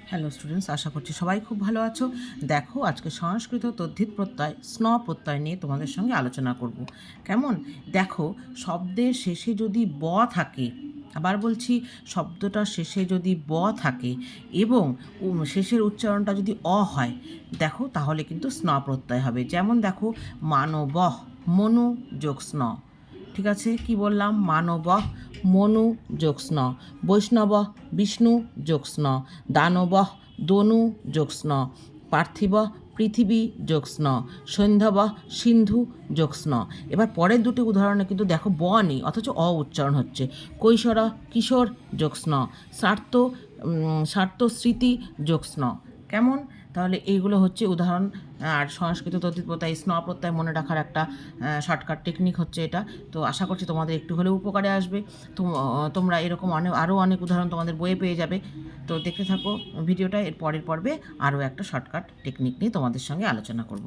Hello students, আশা করছি সবাই খুব ভালো আছো। দেখো, আজকে সংস্কৃত তদ্ধিত প্রত্যয় স্ন প্রত্যয় নিয়ে তোমাদের সঙ্গে আলোচনা করব। কেমন? দেখো, শব্দের শেষে যদি ব থাকে, আবার বলছি, শব্দটার শেষে যদি ব থাকে এবং শেষের উচ্চারণটা যদি অ হয়, দেখো তাহলে কিন্তু স্ন প্রত্যয় হবে। যেমন দেখো, মানবঃ, মনু যোগ স্ন। ঠিক আছে, কি বললাম? মানব মনু যোগ স্ন, বৈষ্ণব বিষ্ণু যোগ স্ন, দানব দনু যোগ স্ন, পার্থিব পৃথিবী যোগ স্ন, সৈন্ধব সিন্ধু যোগ স্ন। এবার পরের দুটি উদাহরণে কিন্তু দেখো ব নেই, অথচ অ উচ্চারণ হচ্ছে। কৈশোর কিশোর যোগ স্ন, স্বার্থ স্বার্থ স্মৃতি যোগ স্ন। কেমন? তাহলে এইগুলো হচ্ছে উদাহরণ। আর সংস্কৃত তদ্ধিত প্রত্যয় স্ন প্রত্যয় মনে রাখার একটা শর্টকাট টেকনিক হচ্ছে এটা। তো আশা করছি তোমাদের একটু হলেও উপকারে আসবে। তোমরা এরকম আরও অনেক উদাহরণ তোমাদের বইয়ে পেয়ে যাবে। তো দেখতে থাকো ভিডিওটা। এর পরের পর্বে আরও একটা শর্টকাট টেকনিক নিয়ে তোমাদের সঙ্গে আলোচনা করব।